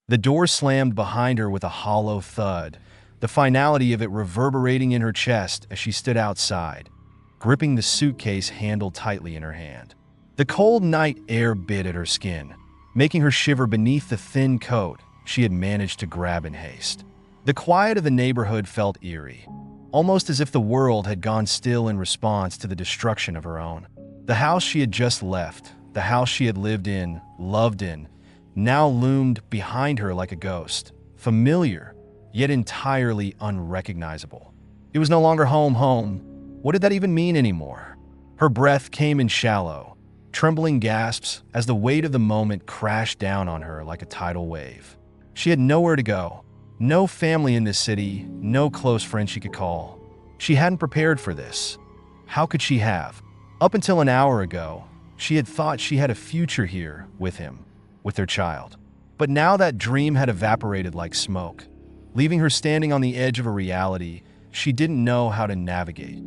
The door slammed behind her with a hollow thud, the finality of it reverberating in her chest as she stood outside, gripping the suitcase handle tightly in her hand. The cold night air bit at her skin, making her shiver beneath the thin coat she had managed to grab in haste. The quiet of the neighborhood felt eerie, almost as if the world had gone still in response to the destruction of her own. The house she had just left, the house she had lived in, loved in, now loomed behind her like a ghost, familiar, yet entirely unrecognizable. It was no longer home. What did that even mean anymore? Her breath came in shallow, trembling gasps as the weight of the moment crashed down on her like a tidal wave. She had nowhere to go, no family in this city, no close friend she could call. She hadn't prepared for this. How could she have? Up until an hour ago, she had thought she had a future here with him, with their child. But now that dream had evaporated like smoke, leaving her standing on the edge of a reality she didn't know how to navigate.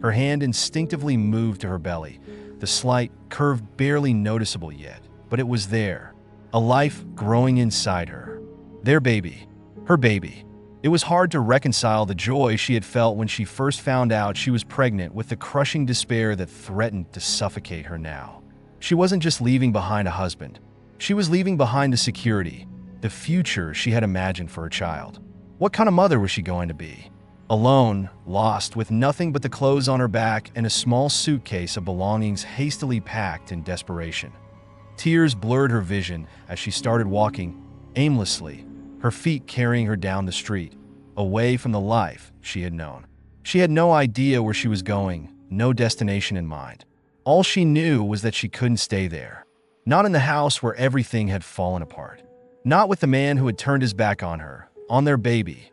Her hand instinctively moved to her belly, the slight curve barely noticeable yet, but it was there, a life growing inside her. Their baby, her baby. It was hard to reconcile the joy she had felt when she first found out she was pregnant with the crushing despair that threatened to suffocate her now. She wasn't just leaving behind a husband. She was leaving behind the security, the future she had imagined for her child. What kind of mother was she going to be? Alone, lost, with nothing but the clothes on her back and a small suitcase of belongings hastily packed in desperation. Tears blurred her vision as she started walking aimlessly, her feet carrying her down the street, away from the life she had known. She had no idea where she was going, no destination in mind. All she knew was that she couldn't stay there. Not in the house where everything had fallen apart. Not with the man who had turned his back on her, on their baby.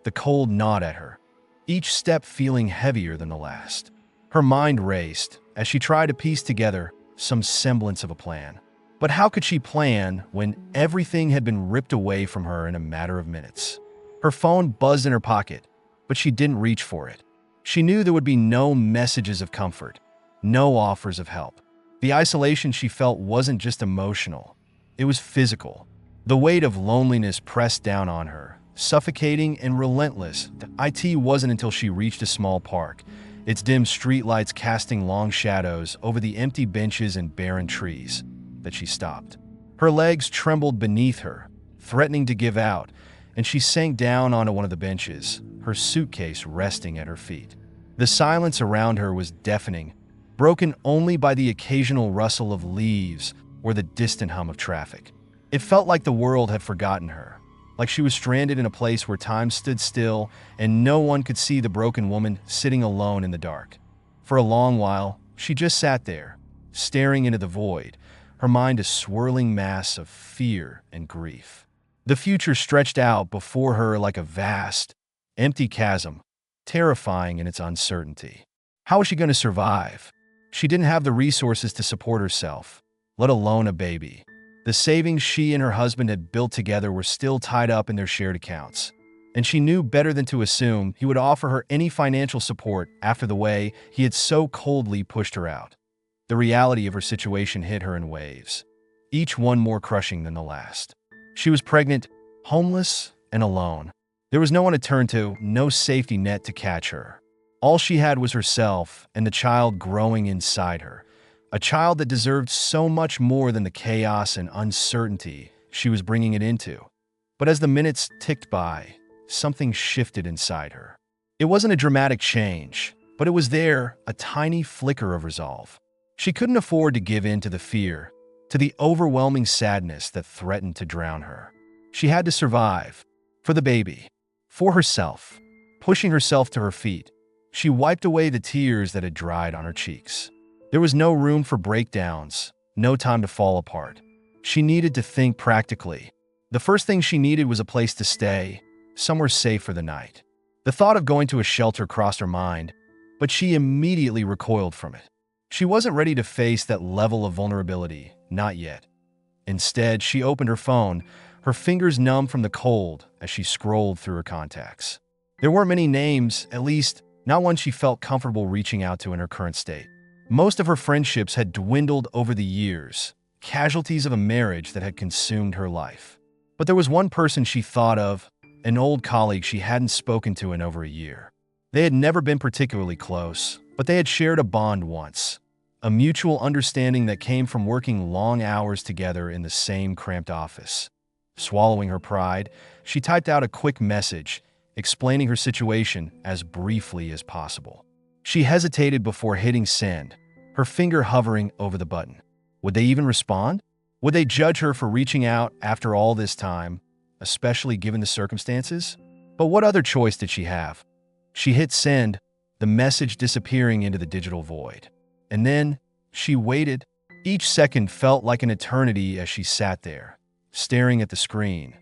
The cold gnawed at her, each step feeling heavier than the last. Her mind raced as she tried to piece together some semblance of a plan. But how could she plan when everything had been ripped away from her in a matter of minutes? Her phone buzzed in her pocket, but she didn't reach for it. She knew there would be no messages of comfort, no offers of help. The isolation she felt wasn't just emotional, it was physical. The weight of loneliness pressed down on her, suffocating and relentless. It wasn't until she reached a small park, its dim streetlights casting long shadows over the empty benches and barren trees, that she stopped. Her legs trembled beneath her, threatening to give out, and she sank down onto one of the benches, her suitcase resting at her feet. The silence around her was deafening, broken only by the occasional rustle of leaves or the distant hum of traffic. It felt like the world had forgotten her, like she was stranded in a place where time stood still and no one could see the broken woman sitting alone in the dark. For a long while, she just sat there, staring into the void, her mind a swirling mass of fear and grief. The future stretched out before her like a vast, empty chasm, terrifying in its uncertainty. How was she going to survive? She didn't have the resources to support herself, let alone a baby. The savings she and her husband had built together were still tied up in their shared accounts, and she knew better than to assume he would offer her any financial support after the way he had so coldly pushed her out. The reality of her situation hit her in waves, each one more crushing than the last. She was pregnant, homeless, and alone. There was no one to turn to, no safety net to catch her. All she had was herself and the child growing inside her, a child that deserved so much more than the chaos and uncertainty she was bringing it into. But as the minutes ticked by, something shifted inside her. It wasn't a dramatic change, but it was there, a tiny flicker of resolve. She couldn't afford to give in to the fear, to the overwhelming sadness that threatened to drown her. She had to survive, for the baby, for herself. Pushing herself to her feet, she wiped away the tears that had dried on her cheeks. There was no room for breakdowns, no time to fall apart. She needed to think practically. The first thing she needed was a place to stay, somewhere safe for the night. The thought of going to a shelter crossed her mind, but she immediately recoiled from it. She wasn't ready to face that level of vulnerability, not yet. Instead, she opened her phone, her fingers numb from the cold as she scrolled through her contacts. There weren't many names, at least not one she felt comfortable reaching out to in her current state. Most of her friendships had dwindled over the years, casualties of a marriage that had consumed her life. But there was one person she thought of, an old colleague she hadn't spoken to in over a year. They had never been particularly close, but they had shared a bond once, a mutual understanding that came from working long hours together in the same cramped office. Swallowing her pride, she typed out a quick message, explaining her situation as briefly as possible. She hesitated before hitting send, her finger hovering over the button. Would they even respond? Would they judge her for reaching out after all this time, especially given the circumstances? But what other choice did she have? She hit send, the message disappearing into the digital void. And then she waited. Each second felt like an eternity as she sat there, staring at the screen,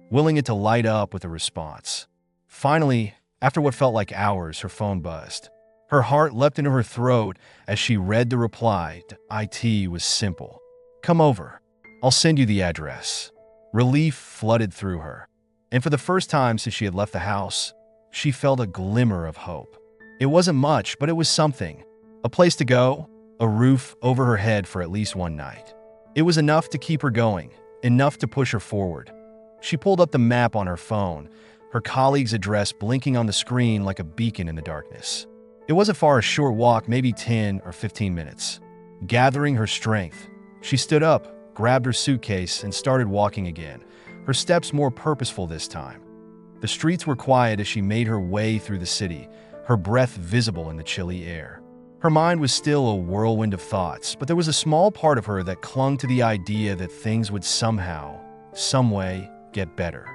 willing it to light up with a response. Finally, after what felt like hours, her phone buzzed. Her heart leapt into her throat as she read the reply. IT was simple. Come over. I'll send you the address. Relief flooded through her. And for the first time since she had left the house, she felt a glimmer of hope. It wasn't much, but it was something. A place to go, a roof over her head for at least one night. It was enough to keep her going, enough to push her forward. She pulled up the map on her phone, her colleague's address blinking on the screen like a beacon in the darkness. It wasn't far, a short walk, maybe 10 or 15 minutes. Gathering her strength, she stood up, grabbed her suitcase, and started walking again, her steps more purposeful this time. The streets were quiet as she made her way through the city, her breath visible in the chilly air. Her mind was still a whirlwind of thoughts, but there was a small part of her that clung to the idea that things would somehow, some way, get better.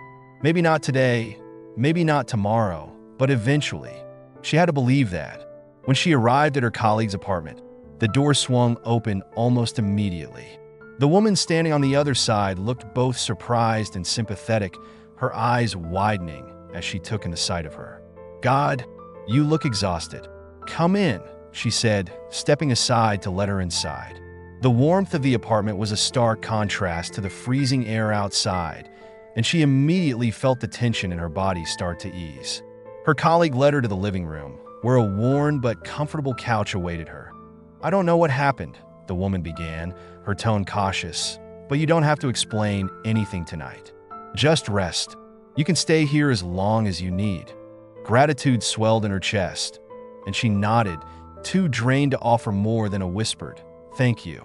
Maybe not today, maybe not tomorrow, but eventually. She had to believe that. When she arrived at her colleague's apartment, the door swung open almost immediately. The woman standing on the other side looked both surprised and sympathetic, her eyes widening as she took in the sight of her. "God, you look exhausted. Come in," she said, stepping aside to let her inside. The warmth of the apartment was a stark contrast to the freezing air outside, and she immediately felt the tension in her body start to ease. Her colleague led her to the living room, where a worn but comfortable couch awaited her. "I don't know what happened," the woman began, her tone cautious, "but you don't have to explain anything tonight. Just rest. You can stay here as long as you need." Gratitude swelled in her chest, and she nodded, too drained to offer more than a whispered, "Thank you,"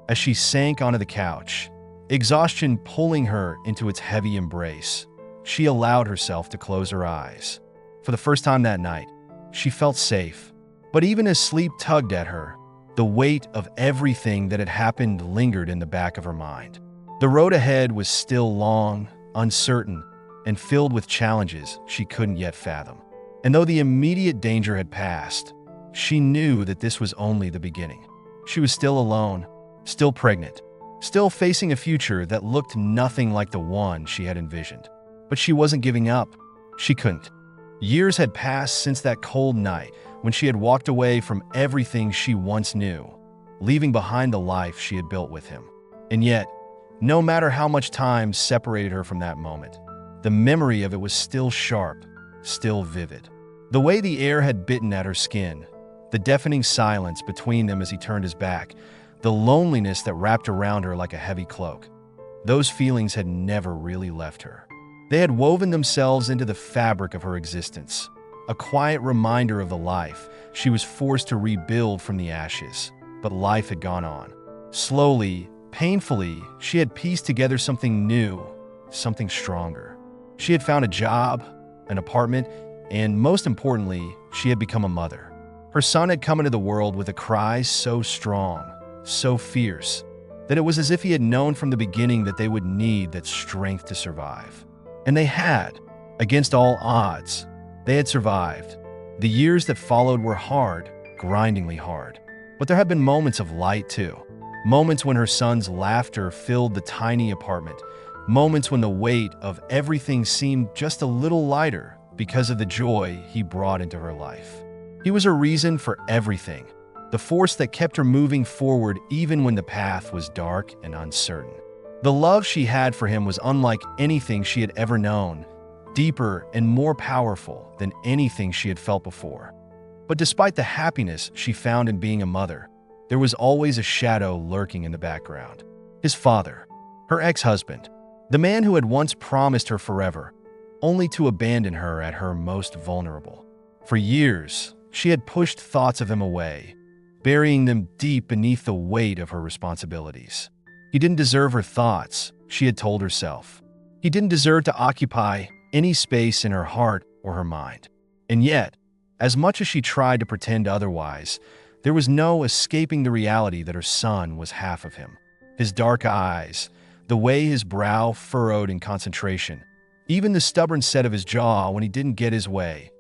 as she sank onto the couch, exhaustion pulling her into its heavy embrace. She allowed herself to close her eyes. For the first time that night, she felt safe. But even as sleep tugged at her, the weight of everything that had happened lingered in the back of her mind. The road ahead was still long, uncertain, and filled with challenges she couldn't yet fathom. And though the immediate danger had passed, she knew that this was only the beginning. She was still alone, still pregnant, still facing a future that looked nothing like the one she had envisioned. But she wasn't giving up. She couldn't. Years had passed since that cold night when she had walked away from everything she once knew, leaving behind the life she had built with him. And yet, no matter how much time separated her from that moment, the memory of it was still sharp, still vivid. The way the air had bitten at her skin, the deafening silence between them as he turned his back, the loneliness that wrapped around her like a heavy cloak. Those feelings had never really left her. They had woven themselves into the fabric of her existence, a quiet reminder of the life she was forced to rebuild from the ashes. But life had gone on. Slowly, painfully, she had pieced together something new, something stronger. She had found a job, an apartment, and most importantly, she had become a mother. Her son had come into the world with a cry so strong, so fierce, that it was as if he had known from the beginning that they would need that strength to survive. And they had. Against all odds, they had survived. The years that followed were hard, grindingly hard. But there had been moments of light too. Moments when her son's laughter filled the tiny apartment. Moments when the weight of everything seemed just a little lighter because of the joy he brought into her life. He was a reason for everything, the force that kept her moving forward even when the path was dark and uncertain. The love she had for him was unlike anything she had ever known, deeper and more powerful than anything she had felt before. But despite the happiness she found in being a mother, there was always a shadow lurking in the background. His father, her ex-husband, The man who had once promised her forever, only to abandon her at her most vulnerable. For years, she had pushed thoughts of him away, burying them deep beneath the weight of her responsibilities. He didn't deserve her thoughts, she had told herself. He didn't deserve to occupy any space in her heart or her mind. And yet, as much as she tried to pretend otherwise, there was no escaping the reality that her son was half of him. His dark eyes, the way his brow furrowed in concentration, even the stubborn set of his jaw when he didn't get his way,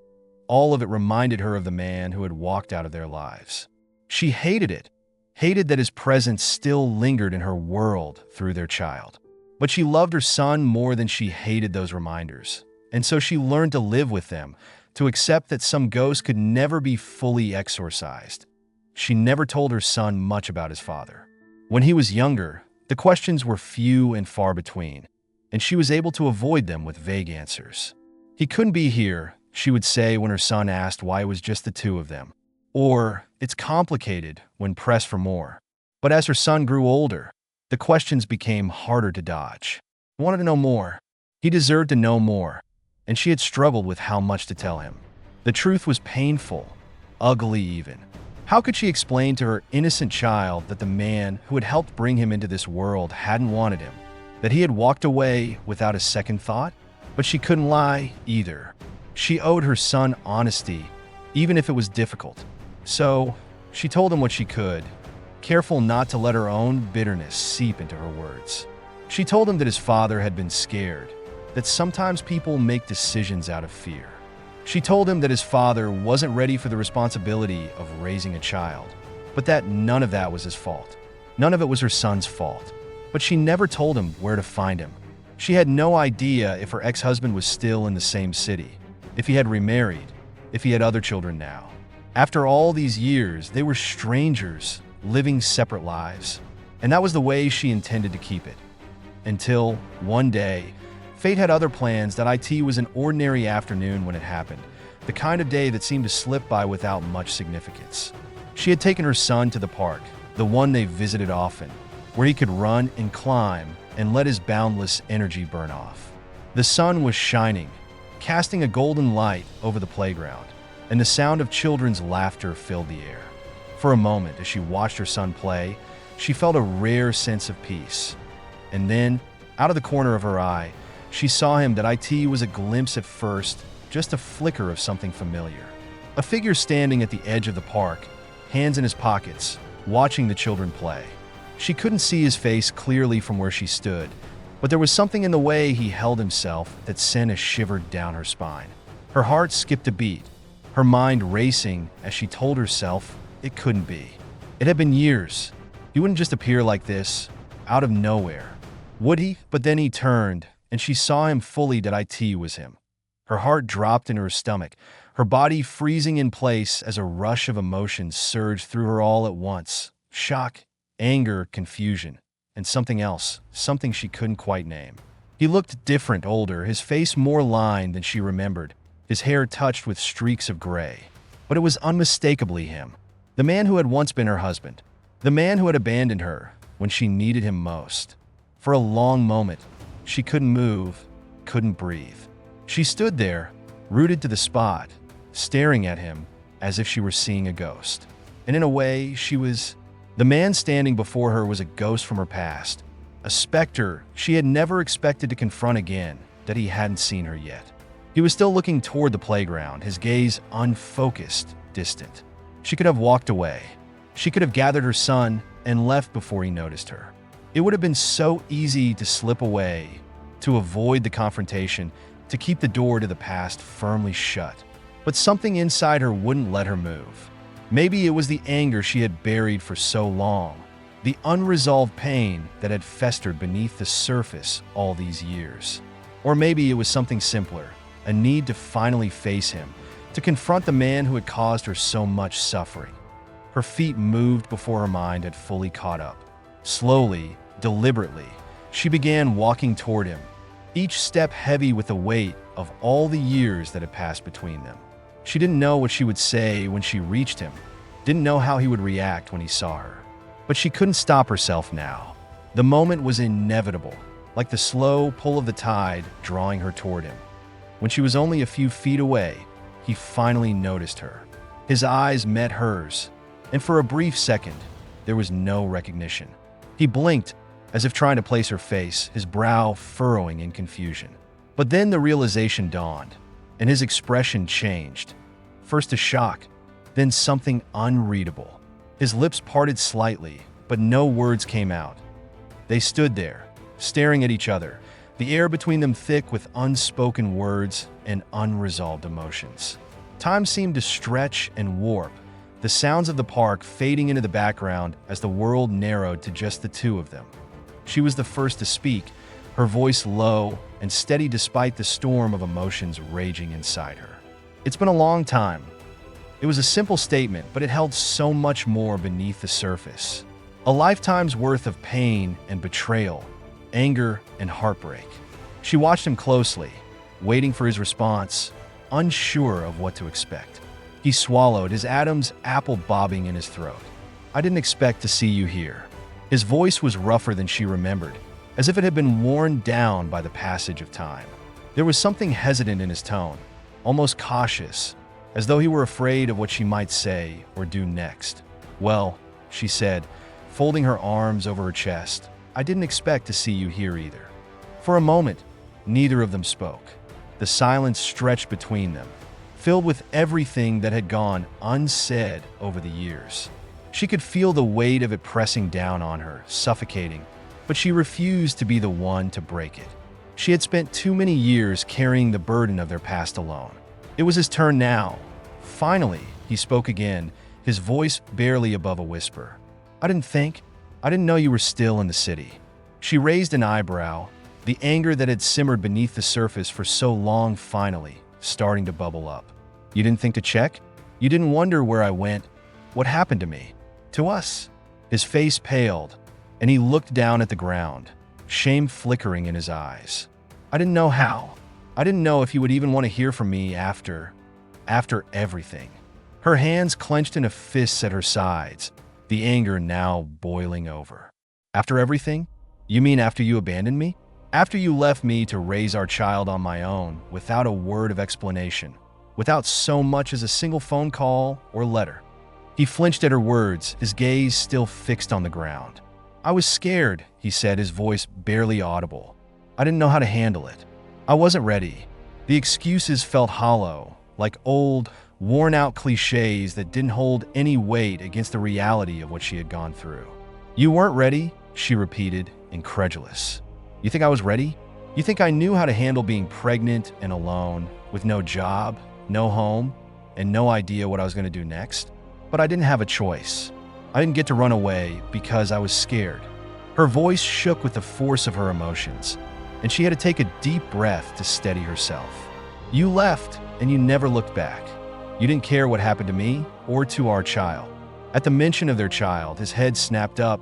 all of it reminded her of the man who had walked out of their lives. She hated it, hated that his presence still lingered in her world through their child. But she loved her son more than she hated those reminders, and so she learned to live with them, to accept that some ghost could never be fully exorcised. She never told her son much about his father. When he was younger, the questions were few and far between, and she was able to avoid them with vague answers. He couldn't be here, she would say when her son asked why it was just the two of them. Or, it's complicated when pressed for more. But as her son grew older, the questions became harder to dodge. He wanted to know more. He deserved to know more, and she had struggled with how much to tell him. The truth was painful, ugly even. How could she explain to her innocent child that the man who had helped bring him into this world hadn't wanted him, that he had walked away without a second thought? But she couldn't lie either. She owed her son honesty, even if it was difficult. So, she told him what she could, careful not to let her own bitterness seep into her words. She told him that his father had been scared, that sometimes people make decisions out of fear. She told him that his father wasn't ready for the responsibility of raising a child, but that none of that was his fault. None of it was her son's fault. But she never told him where to find him. She had no idea if her ex-husband was still in the same city, if he had remarried, if he had other children now. After all these years, they were strangers, living separate lives. And that was the way she intended to keep it. Until, one day, fate had other plans that IT was an ordinary afternoon when it happened, the kind of day that seemed to slip by without much significance. She had taken her son to the park, the one they visited often, where he could run and climb and let his boundless energy burn off. The sun was shining, casting a golden light over the playground, and the sound of children's laughter filled the air. For a moment, as she watched her son play, she felt a rare sense of peace. And then, out of the corner of her eye, she saw him that IT was a glimpse at first, just a flicker of something familiar. A figure standing at the edge of the park, hands in his pockets, watching the children play. She couldn't see his face clearly from where she stood, but there was something in the way he held himself that sent a shiver down her spine. Her heart skipped a beat, her mind racing as she told herself it couldn't be. It had been years. He wouldn't just appear like this, out of nowhere. Would he? But then he turned, and she saw him fully that IT was him. Her heart dropped into her stomach, her body freezing in place as a rush of emotions surged through her all at once. Shock, anger, confusion, and something else, something she couldn't quite name. He looked different, older, his face more lined than she remembered, his hair touched with streaks of gray. But it was unmistakably him. The man who had once been her husband. The man who had abandoned her when she needed him most. For a long moment, she couldn't move, couldn't breathe. She stood there, rooted to the spot, staring at him as if she were seeing a ghost. And in a way, the man standing before her was a ghost from her past, a specter she had never expected to confront again, that he hadn't seen her yet. He was still looking toward the playground, his gaze unfocused, distant. She could have walked away. She could have gathered her son and left before he noticed her. It would have been so easy to slip away, to avoid the confrontation, to keep the door to the past firmly shut. But something inside her wouldn't let her move. Maybe it was the anger she had buried for so long, the unresolved pain that had festered beneath the surface all these years. Or maybe it was something simpler, a need to finally face him, to confront the man who had caused her so much suffering. Her feet moved before her mind had fully caught up. Slowly, deliberately, she began walking toward him, each step heavy with the weight of all the years that had passed between them. She didn't know what she would say when she reached him, didn't know how he would react when he saw her. But she couldn't stop herself now. The moment was inevitable. like the slow pull of the tide drawing her toward him. When she was only a few feet away, he finally noticed her. His eyes met hers, and for a brief second, there was no recognition. He blinked, as if trying to place her face, his brow furrowing in confusion. But then the realization dawned, and his expression changed. First a shock, then something unreadable. His lips parted slightly, but no words came out. They stood there, staring at each other, the air between them thick with unspoken words and unresolved emotions. Time seemed to stretch and warp, the sounds of the park fading into the background as the world narrowed to just the two of them. She was the first to speak, her voice low and steady despite the storm of emotions raging inside her. It's been a long time. It was a simple statement, but it held so much more beneath the surface. A lifetime's worth of pain and betrayal, anger and heartbreak. She watched him closely, waiting for his response, unsure of what to expect. He swallowed, his Adam's apple bobbing in his throat. "I didn't expect to see you here." His voice was rougher than she remembered, as if it had been worn down by the passage of time. There was something hesitant in his tone, almost cautious, as though he were afraid of what she might say or do next. "Well," she said, folding her arms over her chest, "I didn't expect to see you here either." For a moment, neither of them spoke. The silence stretched between them, filled with everything that had gone unsaid over the years. She could feel the weight of it pressing down on her, suffocating, but she refused to be the one to break it. She had spent too many years carrying the burden of their past alone. It was his turn now. Finally, he spoke again, his voice barely above a whisper. I didn't know you were still in the city." She raised an eyebrow, the anger that had simmered beneath the surface for so long finally starting to bubble up. "You didn't think to check? You didn't wonder where I went? What happened to me? To us?" His face paled, and he looked down at the ground, shame flickering in his eyes. "I didn't know how. I didn't know if you would even want to hear from me after everything." Her hands clenched into fists at her sides, the anger now boiling over. "After everything? You mean after you abandoned me? After you left me to raise our child on my own, without a word of explanation, without so much as a single phone call or letter?" He flinched at her words, his gaze still fixed on the ground. "I was scared," he said, his voice barely audible. "I didn't know how to handle it. I wasn't ready." The excuses felt hollow, like old, worn-out cliches that didn't hold any weight against the reality of what she had gone through. "You weren't ready?" she repeated, incredulous. "You think I was ready? You think I knew how to handle being pregnant and alone, with no job, no home, and no idea what I was going to do next? But I didn't have a choice. I didn't get to run away because I was scared." Her voice shook with the force of her emotions, and she had to take a deep breath to steady herself. "You left, and you never looked back. You didn't care what happened to me or to our child." At the mention of their child, his head snapped up,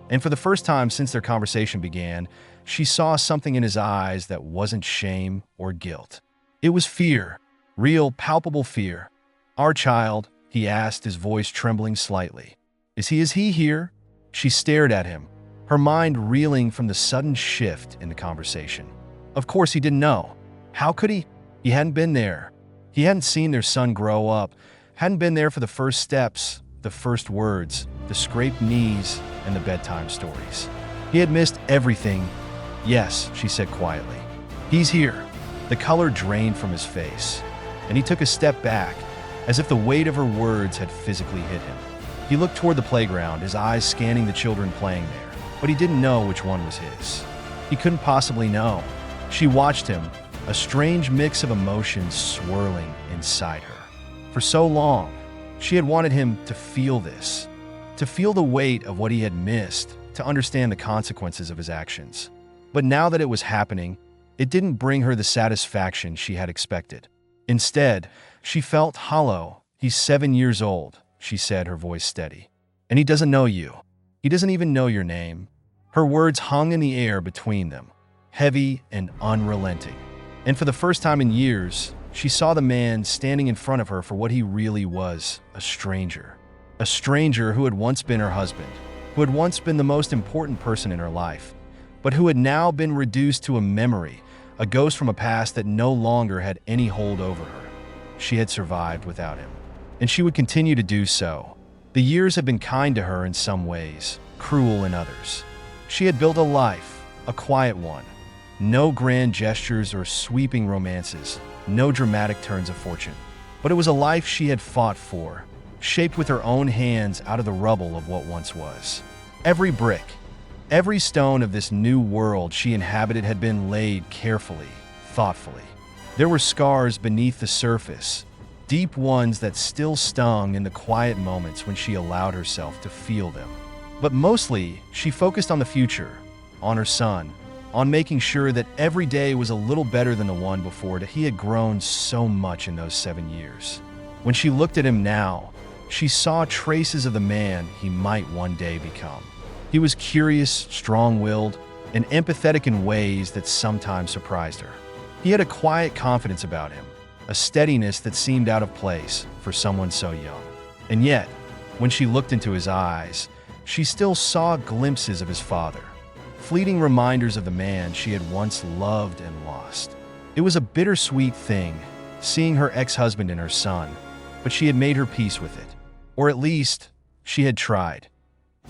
and for the first time since their conversation began, she saw something in his eyes that wasn't shame or guilt. It was fear, real, palpable fear. "Our child?" he asked, his voice trembling slightly. Is he here?" She stared at him, her mind reeling from the sudden shift in the conversation. Of course he didn't know. How could he? He hadn't been there. He hadn't seen their son grow up, hadn't been there for the first steps, the first words, the scraped knees, and the bedtime stories. He had missed everything. "Yes," she said quietly. "He's here." The color drained from his face, and he took a step back, as if the weight of her words had physically hit him. He looked toward the playground, his eyes scanning the children playing there, but he didn't know which one was his. He couldn't possibly know. She watched him, a strange mix of emotions swirling inside her. For so long, she had wanted him to feel this, to feel the weight of what he had missed, to understand the consequences of his actions. But now that it was happening, it didn't bring her the satisfaction she had expected. Instead, she felt hollow. "He's 7 years old," she said, her voice steady. "And he doesn't know you. He doesn't even know your name." Her words hung in the air between them, heavy and unrelenting. And for the first time in years, she saw the man standing in front of her for what he really was, a stranger. A stranger who had once been her husband, who had once been the most important person in her life, but who had now been reduced to a memory, a ghost from a past that no longer had any hold over her. She had survived without him, and she would continue to do so. The years had been kind to her in some ways, cruel in others. She had built a life, a quiet one. No grand gestures or sweeping romances, no dramatic turns of fortune. But it was a life she had fought for, shaped with her own hands out of the rubble of what once was. Every brick, every stone of this new world she inhabited had been laid carefully, thoughtfully. There were scars beneath the surface, deep ones that still stung in the quiet moments when she allowed herself to feel them. But mostly, she focused on the future, on her son, on making sure that every day was a little better than the one before, that he had grown so much in those 7 years. When she looked at him now, she saw traces of the man he might one day become. He was curious, strong-willed, and empathetic in ways that sometimes surprised her. He had a quiet confidence about him, a steadiness that seemed out of place for someone so young. And yet, when she looked into his eyes, she still saw glimpses of his father, fleeting reminders of the man she had once loved and lost. It was a bittersweet thing, seeing her ex-husband in her son, but she had made her peace with it. Or at least, she had tried.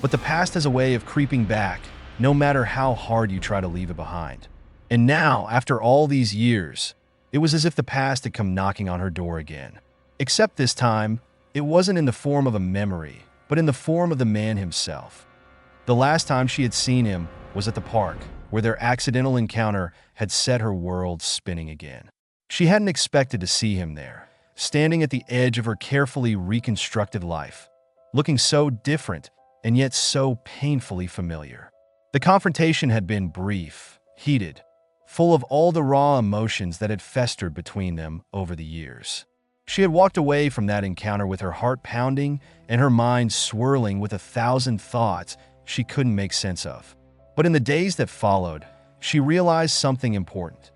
But the past has a way of creeping back, no matter how hard you try to leave it behind. And now, after all these years, it was as if the past had come knocking on her door again. Except this time, it wasn't in the form of a memory, but in the form of the man himself. The last time she had seen him was at the park, where their accidental encounter had set her world spinning again. She hadn't expected to see him there, standing at the edge of her carefully reconstructed life, looking so different and yet so painfully familiar. The confrontation had been brief, heated, full of all the raw emotions that had festered between them over the years. She had walked away from that encounter with her heart pounding and her mind swirling with 1,000 thoughts she couldn't make sense of. But in the days that followed, she realized something important.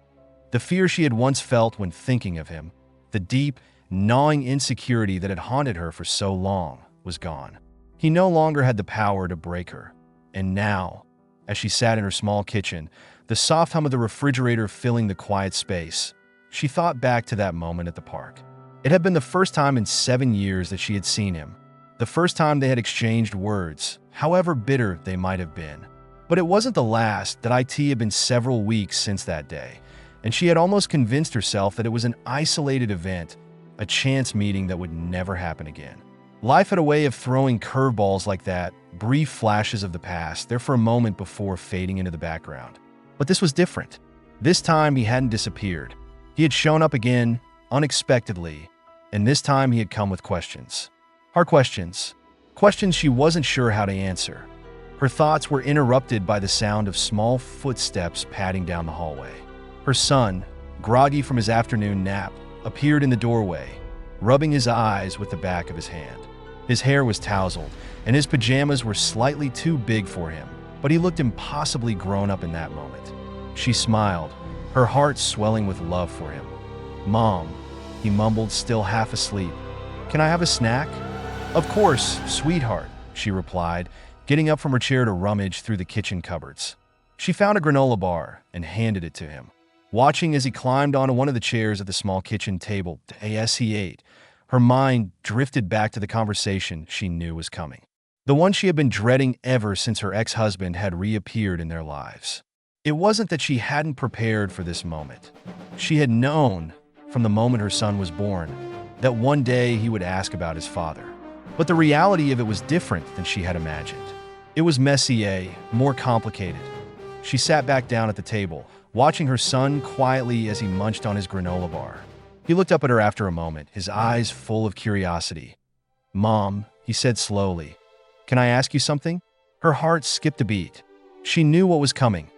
The fear she had once felt when thinking of him, the deep, gnawing insecurity that had haunted her for so long, was gone. He no longer had the power to break her. And now, as she sat in her small kitchen, the soft hum of the refrigerator filling the quiet space, she thought back to that moment at the park. It had been the first time in 7 years that she had seen him, the first time they had exchanged words, however bitter they might have been. But it wasn't the last. That IT had been several weeks since that day, and she had almost convinced herself that it was an isolated event, a chance meeting that would never happen again. Life had a way of throwing curveballs like that, brief flashes of the past, there for a moment before fading into the background. But this was different. This time he hadn't disappeared. He had shown up again, unexpectedly, and this time he had come with questions. Hard questions. Questions she wasn't sure how to answer. Her thoughts were interrupted by the sound of small footsteps padding down the hallway. Her son, groggy from his afternoon nap, appeared in the doorway, rubbing his eyes with the back of his hand. His hair was tousled, and his pajamas were slightly too big for him, but he looked impossibly grown up in that moment. She smiled, her heart swelling with love for him. "Mom," he mumbled, still half asleep. "Can I have a snack?" "Of course, sweetheart," she replied, getting up from her chair to rummage through the kitchen cupboards. She found a granola bar and handed it to him. Watching as he climbed onto one of the chairs at the small kitchen table, as he ate, her mind drifted back to the conversation she knew was coming. The one she had been dreading ever since her ex-husband had reappeared in their lives. It wasn't that she hadn't prepared for this moment. She had known, from the moment her son was born, that one day he would ask about his father. But the reality of it was different than she had imagined. It was messier, more complicated. She sat back down at the table, watching her son quietly as he munched on his granola bar. He looked up at her after a moment, his eyes full of curiosity. "Mom," he said slowly, "can I ask you something?" Her heart skipped a beat. She knew what was coming.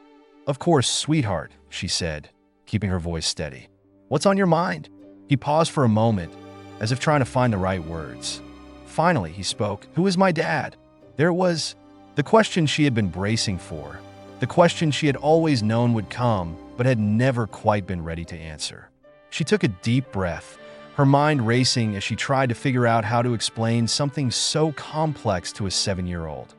"Of course, sweetheart," she said, keeping her voice steady. "What's on your mind?" He paused for a moment, as if trying to find the right words. Finally, he spoke. "Who is my dad?" There it was, the question she had been bracing for, the question she had always known would come, but had never quite been ready to answer. She took a deep breath, her mind racing as she tried to figure out how to explain something so complex to a 7-year-old.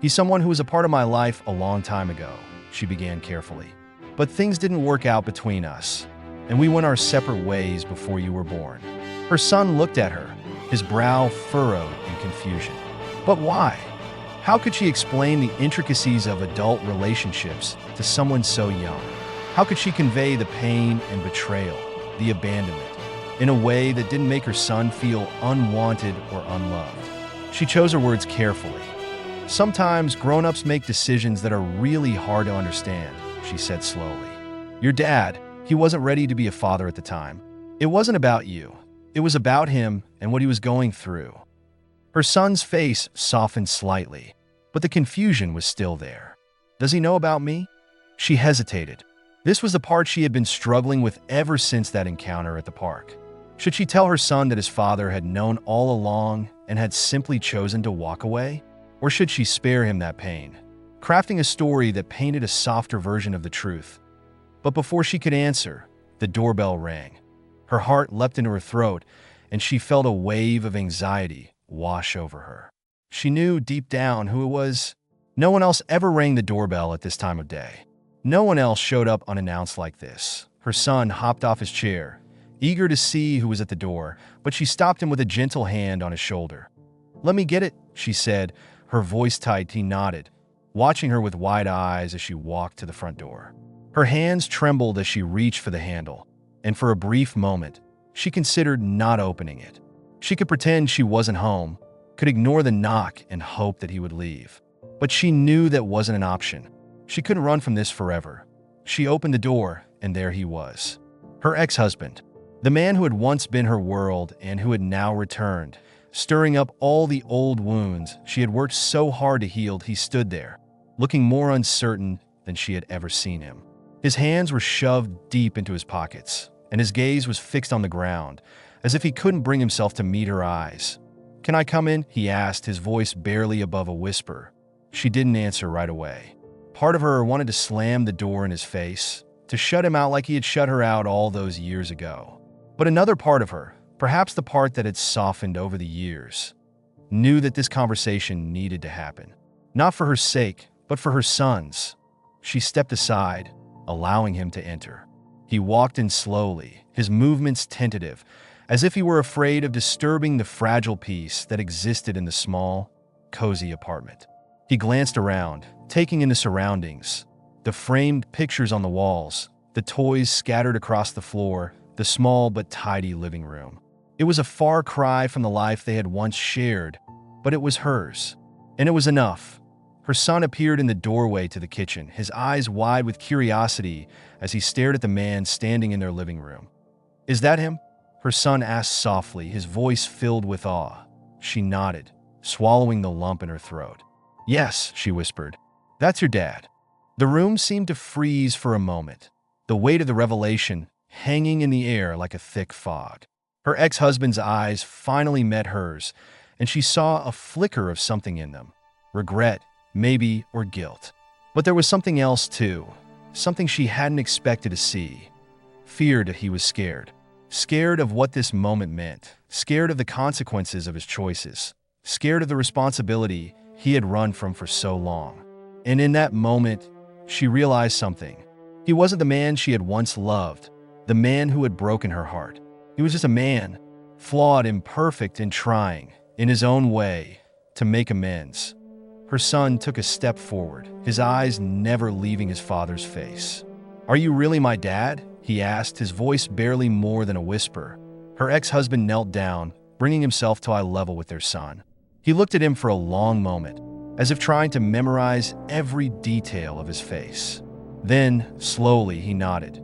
"He's someone who was a part of my life a long time ago," she began carefully. "But things didn't work out between us, and we went our separate ways before you were born." Her son looked at her, his brow furrowed in confusion. But why? How could she explain the intricacies of adult relationships to someone so young? How could she convey the pain and betrayal, the abandonment, in a way that didn't make her son feel unwanted or unloved? She chose her words carefully. "Sometimes grown-ups make decisions that are really hard to understand," she said slowly. "Your dad, he wasn't ready to be a father at the time. It wasn't about you. It was about him and what he was going through." Her son's face softened slightly, but the confusion was still there. "Does he know about me?" She hesitated. This was the part she had been struggling with ever since that encounter at the park. Should she tell her son that his father had known all along and had simply chosen to walk away? Or should she spare him that pain, crafting a story that painted a softer version of the truth? But before she could answer, the doorbell rang. Her heart leapt into her throat, and she felt a wave of anxiety wash over her. She knew deep down who it was. No one else ever rang the doorbell at this time of day. No one else showed up unannounced like this. Her son hopped off his chair, eager to see who was at the door, but she stopped him with a gentle hand on his shoulder. "Let me get it," she said, her voice tight. He nodded, watching her with wide eyes as she walked to the front door. Her hands trembled as she reached for the handle, and for a brief moment, she considered not opening it. She could pretend she wasn't home, could ignore the knock and hope that he would leave. But she knew that wasn't an option. She couldn't run from this forever. She opened the door, and there he was. Her ex-husband, the man who had once been her world and who had now returned, stirring up all the old wounds she had worked so hard to heal. He stood there, looking more uncertain than she had ever seen him. His hands were shoved deep into his pockets, and his gaze was fixed on the ground, as if he couldn't bring himself to meet her eyes. "Can I come in?" he asked, his voice barely above a whisper. She didn't answer right away. Part of her wanted to slam the door in his face, to shut him out like he had shut her out all those years ago. But another part of her, perhaps the part that had softened over the years, knew that this conversation needed to happen. Not for her sake, but for her son's. She stepped aside, allowing him to enter. He walked in slowly, his movements tentative, as if he were afraid of disturbing the fragile peace that existed in the small, cozy apartment. He glanced around, taking in the surroundings, the framed pictures on the walls, the toys scattered across the floor, the small but tidy living room. It was a far cry from the life they had once shared, but it was hers. And it was enough. Her son appeared in the doorway to the kitchen, his eyes wide with curiosity as he stared at the man standing in their living room. "Is that him?" her son asked softly, his voice filled with awe. She nodded, swallowing the lump in her throat. "Yes," she whispered. "That's your dad." The room seemed to freeze for a moment, the weight of the revelation hanging in the air like a thick fog. Her ex-husband's eyes finally met hers, and she saw a flicker of something in them. Regret, maybe, or guilt. But there was something else too, something she hadn't expected to see. Fear that he was scared. Scared of what this moment meant. Scared of the consequences of his choices. Scared of the responsibility he had run from for so long. And in that moment, she realized something. He wasn't the man she had once loved, the man who had broken her heart. He was just a man, flawed, imperfect, and trying, in his own way, to make amends. Her son took a step forward, his eyes never leaving his father's face. "Are you really my dad?" he asked, his voice barely more than a whisper. Her ex-husband knelt down, bringing himself to eye level with their son. He looked at him for a long moment, as if trying to memorize every detail of his face. Then, slowly, he nodded.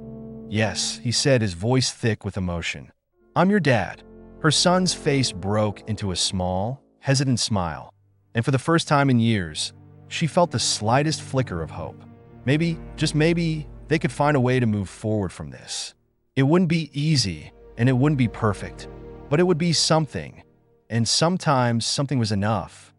"Yes," he said, his voice thick with emotion. "I'm your dad." Her son's face broke into a small, hesitant smile, and for the first time in years, she felt the slightest flicker of hope. Maybe, just maybe, they could find a way to move forward from this. It wouldn't be easy, and it wouldn't be perfect, but it would be something, and sometimes something was enough.